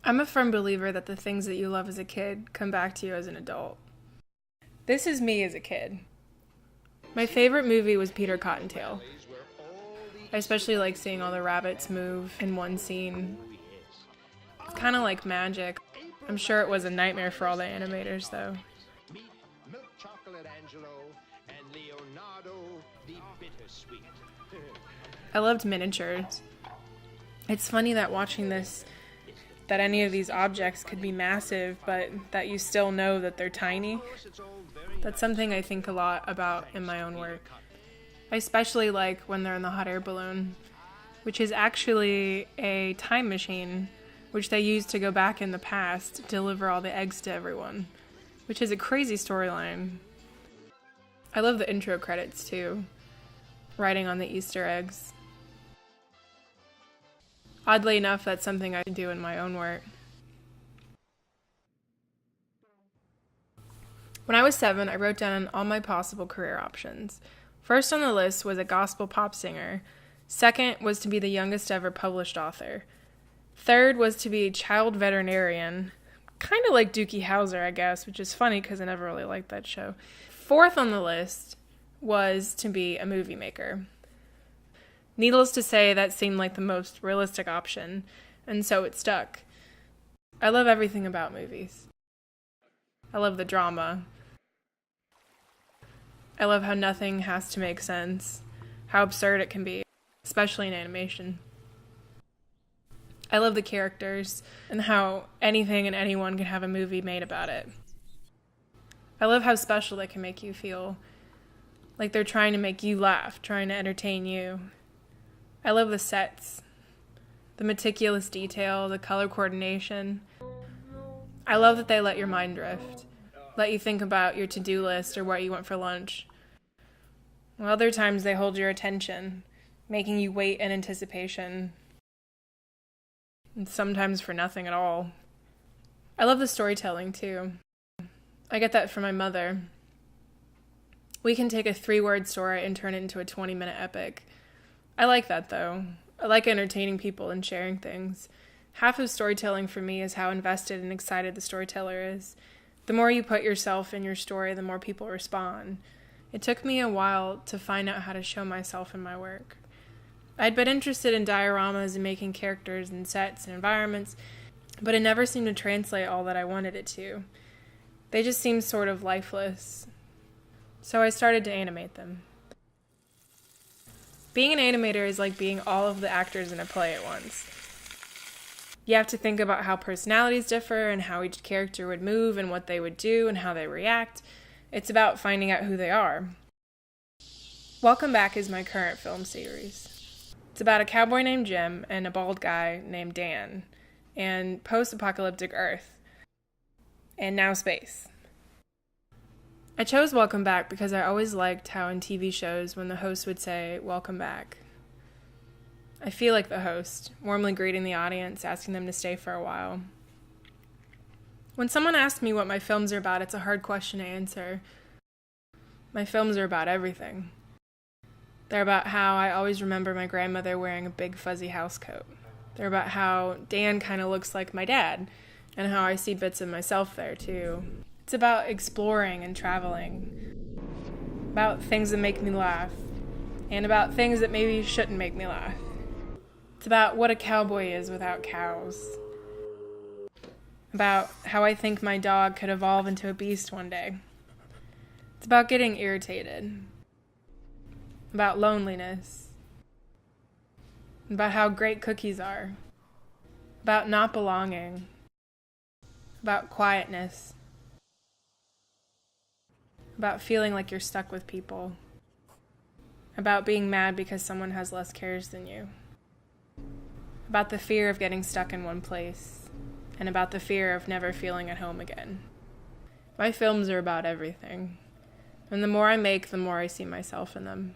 I'm a firm believer that the things that you love as a kid come back to you as an adult. This is me as a kid. My favorite movie was Peter Cottontail. I especially like seeing all the rabbits move in one scene. It's kind of like magic. I'm sure it was a nightmare for all the animators, though. I loved miniatures. It's funny that watching this, that any of these objects could be massive, but that you still know that they're tiny. That's something I think a lot about in my own work. I especially like when they're in the hot air balloon, which is actually a time machine, which they use to go back in the past to deliver all the eggs to everyone, which is a crazy storyline. I love the intro credits too, writing on the Easter eggs. Oddly enough, that's something I do in my own work. When I was 7, I wrote down all my possible career options. First on the list was a gospel pop singer. Second was to be the youngest ever published author. Third was to be a child veterinarian, kind of like Dookie Howser, I guess, which is funny because I never really liked that show. Fourth on the list was to be a movie maker. Needless to say, that seemed like the most realistic option, and so it stuck. I love everything about movies. I love the drama. I love how nothing has to make sense, how absurd it can be, especially in animation. I love the characters and how anything and anyone can have a movie made about it. I love how special they can make you feel, like they're trying to make you laugh, trying to entertain you. I love the sets, the meticulous detail, the color coordination. I love that they let your mind drift, let you think about your to-do list or what you want for lunch. Well, other times they hold your attention, making you wait in anticipation, and sometimes for nothing at all. I love the storytelling too. I get that from my mother. We can take a 3-word story and turn it into a 20-minute epic. I like that, though. I like entertaining people and sharing things. Half of storytelling for me is how invested and excited the storyteller is. The more you put yourself in your story, the more people respond. It took me a while to find out how to show myself in my work. I'd been interested in dioramas and making characters and sets and environments, but it never seemed to translate all that I wanted it to. They just seemed sort of lifeless. So I started to animate them. Being an animator is like being all of the actors in a play at once. You have to think about how personalities differ and how each character would move and what they would do and how they react. It's about finding out who they are. Welcome Back is my current film series. It's about a cowboy named Jim and a bald guy named Dan, and post-apocalyptic Earth, and now space. I chose Welcome Back because I always liked how in TV shows when the host would say, "Welcome back." I feel like the host, warmly greeting the audience, asking them to stay for a while. When someone asks me what my films are about, it's a hard question to answer. My films are about everything. They're about how I always remember my grandmother wearing a big fuzzy housecoat. They're about how Dan kind of looks like my dad, and how I see bits of myself there too. It's about exploring and traveling, about things that make me laugh, and about things that maybe shouldn't make me laugh. It's about what a cowboy is without cows, about how I think my dog could evolve into a beast one day. It's about getting irritated, about loneliness, about how great cookies are, about not belonging, about quietness, about feeling like you're stuck with people, about being mad because someone has less cares than you, about the fear of getting stuck in one place, and about the fear of never feeling at home again. My films are about everything, and the more I make, the more I see myself in them.